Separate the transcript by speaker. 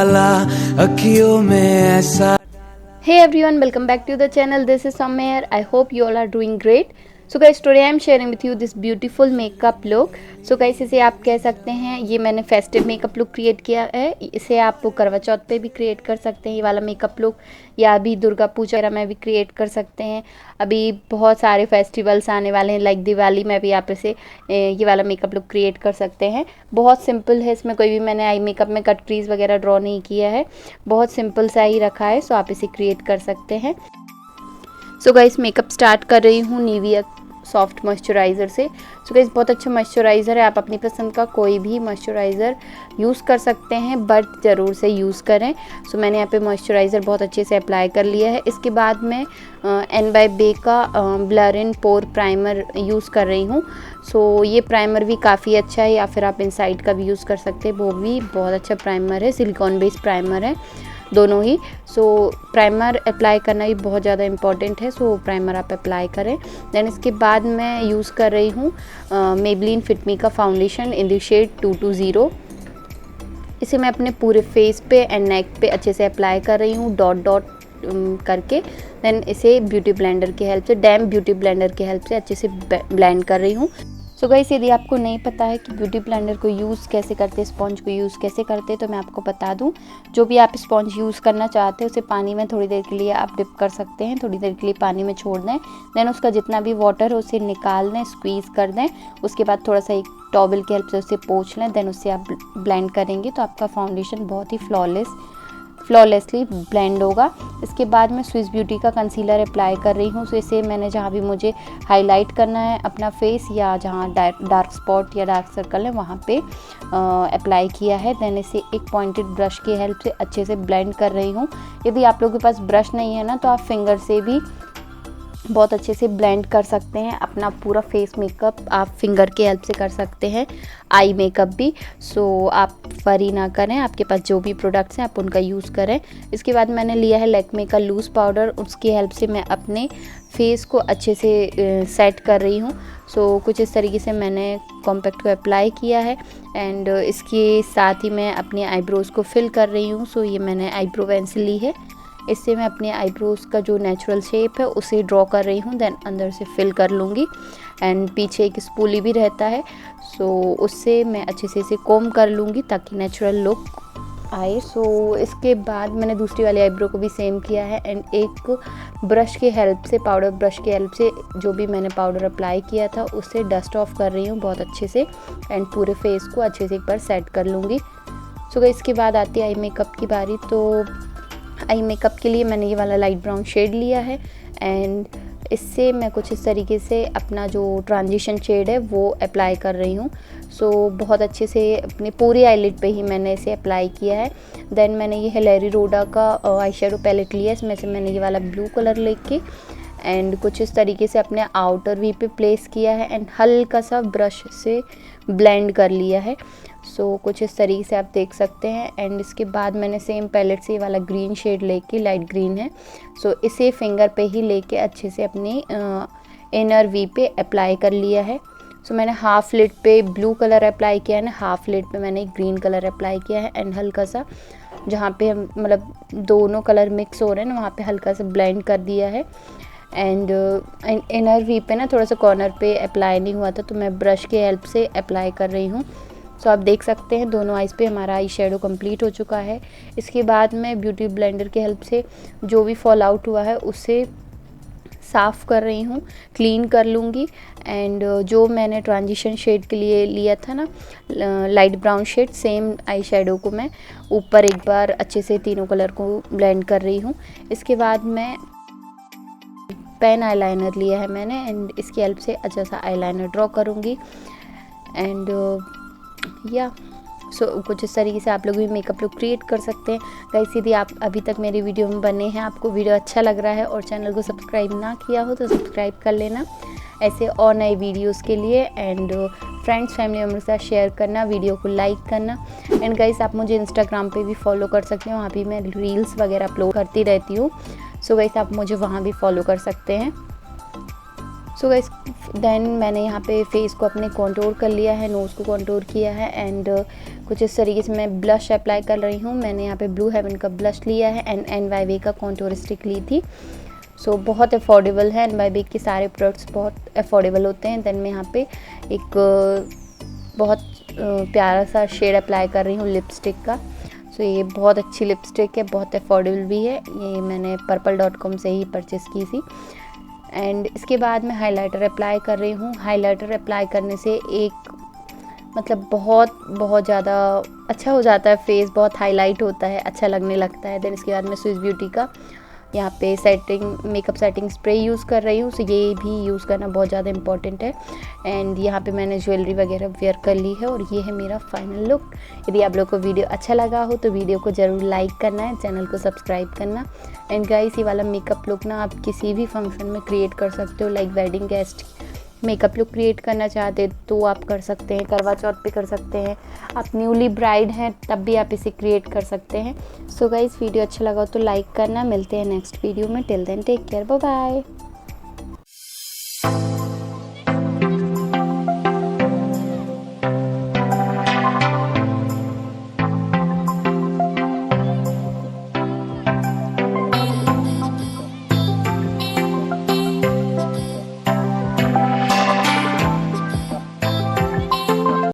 Speaker 1: डाला अखियों में ऐसा।
Speaker 2: Hey everyone, welcome back to the channel. This is Somya. I hope you all are doing great. So guys, today I am sharing with you this beautiful makeup look. So guys, इसे आप कह सकते हैं, ये मैंने festive makeup look create किया है। इसे आप करवा चौथ पे भी क्रिएट कर सकते हैं ये वाला मेकअप लुक, या अभी दुर्गा पूजा में भी क्रिएट कर सकते हैं। अभी बहुत सारे फेस्टिवल्स आने वाले हैं, लाइक दिवाली में भी आप इसे ये वाला मेकअप लुक क्रिएट कर सकते हैं। बहुत सिंपल है, इसमें कोई भी मैंने आई मेकअप में कट क्रीज वगैरह ड्रॉ नहीं किया है, बहुत सिंपल सा ही रखा है। सो आप इसे क्रिएट कर सकते हैं। सो गाइस, मेकअप स्टार्ट कर रही हूँ निविया सॉफ्ट मॉइस्चराइज़र से। सो गाइस, बहुत अच्छा मॉइस्चराइज़र है, आप अपनी पसंद का कोई भी मॉइस्चराइज़र यूज़ कर सकते हैं, बट ज़रूर से यूज़ करें। सो मैंने यहाँ पे मॉइस्चराइज़र बहुत अच्छे से अप्लाई कर लिया है। इसके बाद मैं एन बाय बे का ब्लर इन पोर प्राइमर यूज़ कर रही हूँ। सो ये प्राइमर भी काफ़ी अच्छा है, या फिर आप इनसाइड का भी यूज़ कर सकते हैं, वो भी बहुत अच्छा प्राइमर है, सिलिकॉन बेस्ड प्राइमर है दोनों ही। सो प्राइमर अप्लाई करना भी बहुत ज़्यादा इम्पॉर्टेंट है, सो प्राइमर आप अप्लाई करें। देन इसके बाद मैं यूज़ कर रही हूँ मेबलिन फिट मी का फाउंडेशन इन द शेड 220। इसे मैं अपने पूरे फेस पे एंड नेक पे अच्छे से अप्लाई कर रही हूँ, डॉट डॉट करके। देन इसे ब्यूटी ब्लेंडर की हेल्प से, डैम ब्यूटी ब्लेंडर की हेल्प से अच्छे से ब्लेंड कर रही हूँ। सो गाइस, यदि आपको नहीं पता है कि ब्यूटी ब्लेंडर को यूज़ कैसे करते हैं, स्पॉन्ज को यूज़ कैसे करते हैं, तो मैं आपको बता दूं। जो भी आप स्पॉन्ज यूज़ करना चाहते हैं उसे पानी में थोड़ी देर के लिए आप डिप कर सकते हैं, थोड़ी देर के लिए पानी में छोड़ दें। देन उसका जितना भी वाटर है उसे निकाल दें, स्क्वीज़ कर दें। उसके बाद थोड़ा सा एक टॉवल की हेल्प से उसे पोंछ लें। देन उससे आप ब्लेंड करेंगे तो आपका फाउंडेशन बहुत ही फ्लॉलेसली ब्लेंड होगा। इसके बाद मैं स्विस ब्यूटी का कंसीलर अप्लाई कर रही हूँ। सो इसे मैंने जहाँ भी मुझे हाईलाइट करना है अपना फेस, या जहाँ डार्क स्पॉट या डार्क सर्कल है वहाँ पे अप्लाई किया है। देन इसे एक पॉइंटेड ब्रश की हेल्प से अच्छे से ब्लेंड कर रही हूँ। यदि आप लोगों के पास ब्रश नहीं है ना, तो आप फिंगर से भी बहुत अच्छे से ब्लेंड कर सकते हैं। अपना पूरा फेस मेकअप आप फिंगर की हेल्प से कर सकते हैं, आई मेकअप भी। सो आप वरी ना करें, आपके पास जो भी प्रोडक्ट्स हैं आप उनका यूज़ करें। इसके बाद मैंने लिया है लैक्मे का लूज़ पाउडर, उसकी हेल्प से मैं अपने फेस को अच्छे से सेट कर रही हूँ। सो कुछ इस तरीके से मैंने कॉम्पैक्ट को अप्लाई किया है। एंड इसके साथ ही मैं अपनी आईब्रोज़ को फिल कर रही हूँ। सो ये मैंने आईब्रो पेंसिल ली है, इससे मैं अपने आईब्रोज़ का जो नेचुरल शेप है उसे ड्रॉ कर रही हूँ। देन अंदर से फिल कर लूँगी। एंड पीछे एक स्पूली भी रहता है, सो उससे मैं अच्छे से इसे कोम कर लूँगी ताकि नेचुरल लुक आए। सो इसके बाद मैंने दूसरी वाली आईब्रो को भी सेम किया है। एंड एक ब्रश की हेल्प से, पाउडर ब्रश की हेल्प से, जो भी मैंने पाउडर अप्लाई किया था उससे डस्ट ऑफ कर रही हूँ बहुत अच्छे से। एंड पूरे फेस को अच्छे से एक बार सेट कर लूँगी। सो इसके बाद आती है आई मेकअप की बारी। तो आई मेकअप के लिए मैंने ये वाला लाइट ब्राउन शेड लिया है। एंड इससे मैं कुछ इस तरीके से अपना जो ट्रांजिशन शेड है वो अप्लाई कर रही हूँ। सो बहुत अच्छे से अपने पूरी आईलिड पे ही मैंने इसे अप्लाई किया है। देन मैंने ये हिलेरी रोडा का आई शेडो पैलेट लिया है, इसमें से मैंने ये वाला ब्लू कलर लेके एंड कुछ इस तरीके से अपने आउटर वी पे प्लेस किया है। एंड हल्का सा ब्रश से ब्लेंड कर लिया है। सो कुछ इस तरीके से आप देख सकते हैं। एंड इसके बाद मैंने सेम पैलेट से ये वाला ग्रीन शेड लेके, लाइट ग्रीन है, सो इसे फिंगर पे ही लेके अच्छे से अपनी इनर वी पे अप्लाई कर लिया है। सो मैंने हाफ लिड पे ब्लू कलर अप्लाई किया है ना, हाफ लिड पे मैंने ग्रीन कलर अप्लाई किया है। एंड हल्का सा जहाँ पे हम मतलब दोनों कलर मिक्स हो रहे हैं ना, वहाँ पे हल्का सा ब्लेंड कर दिया है। एंड इनर वी पे ना थोड़ा सा कॉर्नर पे अप्लाई नहीं हुआ था, तो मैं ब्रश की हेल्प से अप्लाई कर रही हूँ। सो आप देख सकते हैं दोनों आइज़ पे हमारा आई शेडो कंप्लीट हो चुका है। इसके बाद मैं ब्यूटी ब्लेंडर की हेल्प से जो भी फॉल आउट हुआ है उसे साफ़ कर रही हूँ, क्लीन कर लूँगी। एंड जो मैंने ट्रांजिशन शेड के लिए लिया था ना, light brown shade, same eye shadow को मैं ऊपर एक बार अच्छे से तीनों कलर को ब्लेंड कर रही हूँ। इसके बाद मैं पेन आईलाइनर लिया है मैंने, एंड इसकी हेल्प से अच्छा सा आईलाइनर ड्रॉ करूँगी। एंड या सो कुछ इस तरीके से आप लोग भी मेकअप लुक क्रिएट कर सकते हैं। गाइस, यदि आप अभी तक मेरी वीडियो में बने हैं, आपको वीडियो अच्छा लग रहा है और चैनल को सब्सक्राइब ना किया हो तो सब्सक्राइब कर लेना ऐसे और नए वीडियोस के लिए। एंड फ्रेंड्स फैमिली मेम्बर के साथ शेयर करना, वीडियो को लाइक करना। एंड गाइस, आप मुझे इंस्टाग्राम पे भी फॉलो कर सकते हैं, वहाँ भी मैं रील्स वगैरह अपलोड करती रहती हूँ। सो गाइस, आप मुझे वहाँ भी फॉलो कर सकते हैं। सो गाइस, देन मैंने यहाँ पे फेस को अपने कॉन्टोर कर लिया है, नोज़ को कॉन्टोर किया है। एंड कुछ इस तरीके से मैं ब्लश अप्लाई कर रही हूँ। मैंने यहाँ पे ब्लू हेवन का ब्लश लिया है एंड NYB का कॉन्टूर स्टिक ली थी। सो बहुत अफोर्डेबल है, NYB के सारे प्रोडक्ट्स बहुत अफोर्डेबल होते हैं। देन मैं यहाँ पे एक बहुत प्यारा सा शेड अप्लाई कर रही हूँ लिपस्टिक का। सो ये बहुत अच्छी लिपस्टिक है, बहुत अफोर्डेबल भी है। ये मैंने purple.com से ही परचेज़ की थी। एंड इसके बाद मैं हाइलाइटर अप्लाई कर रही हूँ। हाइलाइटर अप्लाई करने से एक मतलब बहुत ज़्यादा अच्छा हो जाता है, फेस बहुत हाईलाइट होता है, अच्छा लगने लगता है। देन इसके बाद मैं स्विस ब्यूटी का यहाँ पे मेकअप सेटिंग स्प्रे यूज़ कर रही हूँ। सो ये भी यूज़ करना बहुत ज़्यादा इम्पॉर्टेंट है। एंड यहाँ पे मैंने ज्वेलरी वगैरह वेयर कर ली है और ये है मेरा फाइनल लुक। यदि आप लोग को वीडियो अच्छा लगा हो तो वीडियो को ज़रूर लाइक करना है, चैनल को सब्सक्राइब करना। एंड गाइस, ये वाला मेकअप लुक ना आप किसी भी फंक्शन में क्रिएट कर सकते हो। Like wedding guest makeup look create करना चाहते तो आप कर सकते हैं, करवा चौथ पे कर सकते हैं, आप न्यूली ब्राइड हैं तब भी आप इसे क्रिएट कर सकते हैं। सो गाइस, वीडियो अच्छा लगा तो लाइक करना। मिलते हैं नेक्स्ट वीडियो में। Till then take care, bye bye.